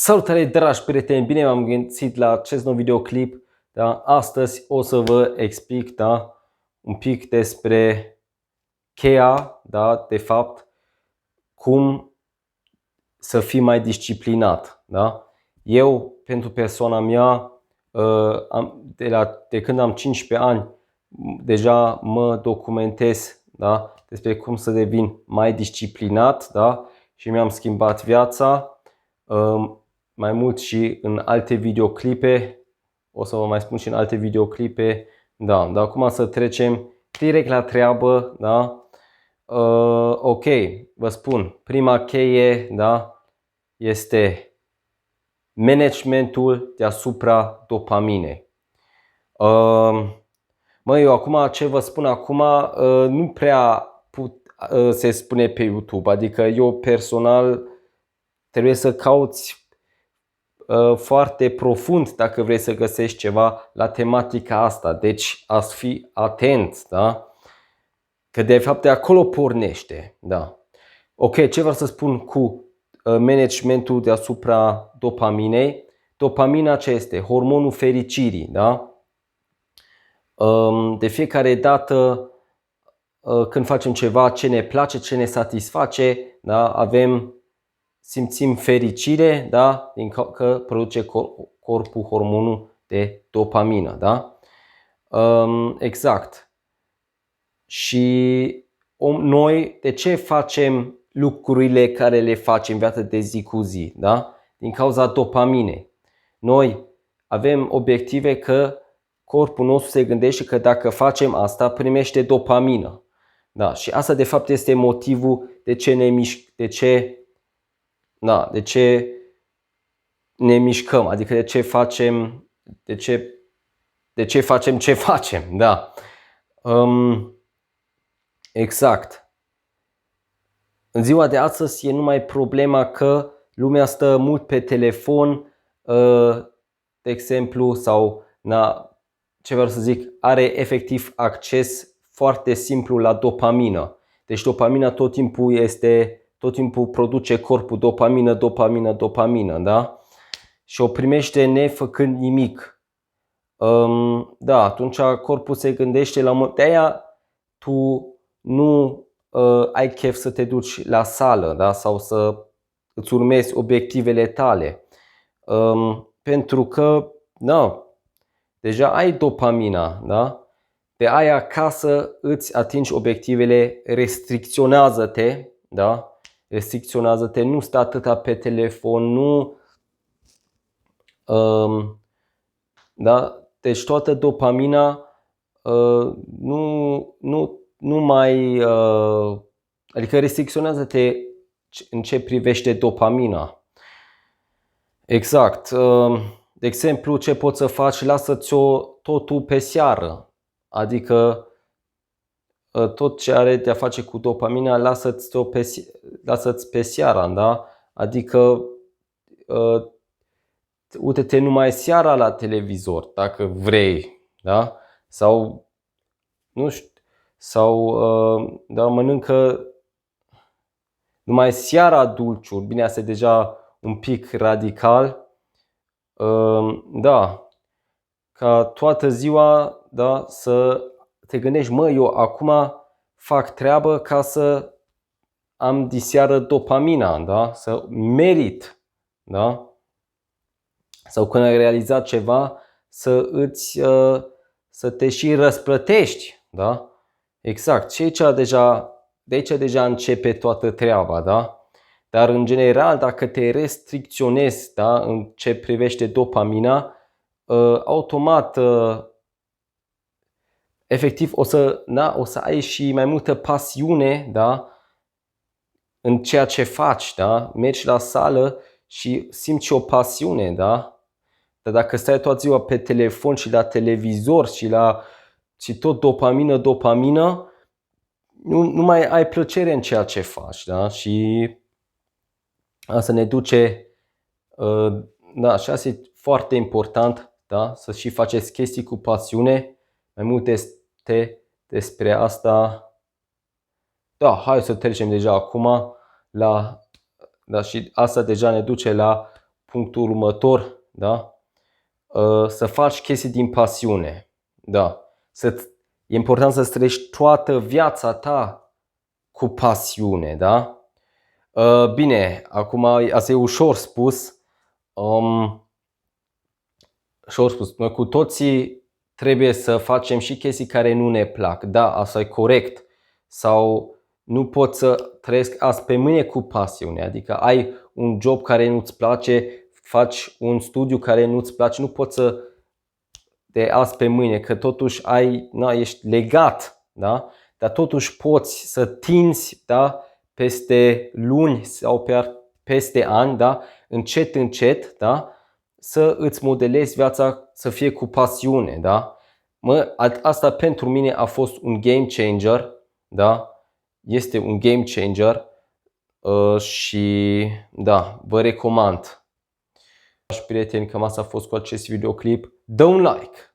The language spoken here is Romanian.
Salutare dragi prieteni, bine v-am găsit la acest nou videoclip. Da? Astăzi o să vă explic, da, un pic despre cheia, da, de fapt, cum să fii mai disciplinat. Da? Eu, pentru persoana mea, de când am 15 ani, deja mă documentez, da, despre cum să devin mai disciplinat, da? Și mi-am schimbat viața. Mai mult și în alte videoclipe, o să vă mai spun și în alte videoclipe. Da, dar acum să trecem direct la treabă, da? Ok, vă spun, prima cheie, da, este managementul deasupra dopaminei. Eu acum, ce vă spun acum, nu prea se spune pe YouTube, adică eu personal trebuie să cauți foarte profund dacă vrei să găsești ceva la tematica asta. Deci ați fi atent, da? Că de fapt de acolo pornește, da. Ok, ce vreau să spun cu managementul deasupra dopaminei? Dopamina ce este? Hormonul fericirii, da? De fiecare dată când facem ceva ce ne place, ce ne satisface, da? Simțim fericire, da? Că produce corpul hormonul de dopamină, da? Exact. Și noi de ce facem lucrurile care le facem în viața de zi cu zi, da? Din cauza dopaminei. Noi avem obiective că corpul nostru se gândește că dacă facem asta primește dopamină. Da? Și asta de fapt este motivul de ce ne mișcăm, adică de ce facem ce facem, da. Exact. În ziua de astăzi e numai problema că lumea stă mult pe telefon, de exemplu, sau ce vreau să zic, are efectiv acces foarte simplu la dopamină. Deci dopamina tot timpul produce corpul dopamină, da? Și o primește nefăcând nimic. Da, atunci corpul se gândește de-aia tu nu ai chef să te duci la sală, da? Sau să îți urmezi obiectivele tale. Pentru că deja ai dopamina, da? De aia, ca să îți atingi obiectivele, restricționează-te, da? Restricționează-te, nu sta atâta pe telefon, nu da? Deci toată dopamina nu mai adică restricționează-te în ce privește dopamina. Exact. De exemplu, ce poți să faci? Lasă-ți-o totul pe seară. Adică tot ce are de a face cu dopamina, lasă-ți pe seara, da? Adică uite-te numai seara la televizor, dacă vrei, da? Sau nu știu, da, mănâncă numai seara dulciuri. Bine, asta e deja un pic radical. Da, ca toată ziua, da, să te gândești, eu acum fac treabă ca să am diseară dopamina, da? Să merit, da? Sau când ai realizat ceva, să te și răsplătești, da? Exact. Și de aici deja începe toată treaba, da? Dar în general, dacă te restricționezi, da, în ce privește dopamina, automat efectiv o să ai și mai multă pasiune, da, în ceea ce faci, da? Mergi la sală și simți și o pasiune, da? Dar dacă stai toată ziua pe telefon și la televizor și tot dopamină, nu mai ai plăcere în ceea ce faci, da? Și asta ne duce, da, și asta e foarte important, da? Să și faceți chestii cu pasiune. Mai mult despre asta. Da, hai să trecem deja acum și asta deja ne duce la punctul următor, da? Să faci chestii din pasiune. Da. E important să trăiești toată viața ta cu pasiune, da? Bine, acum asta e ușor spus. Ușor spus. Noi cu toții trebuie să facem și chestii care nu ne plac. Da, asta e corect. Sau nu poți să trăiesc azi pe mâine cu pasiune. Adică ai un job care nu-ți place, faci un studiu care nu-ți place, nu poți să de azi pe mâine, că totuși ești legat, da? Dar totuși poți să tinzi, da? Peste luni sau peste ani, da? Încet, da? Să îți modelezi viața să fie cu pasiune, da? Asta pentru mine a fost un game changer, da? Este un game changer și da, vă recomand. Prieteni, cam asta a fost cu acest videoclip. Dă un like!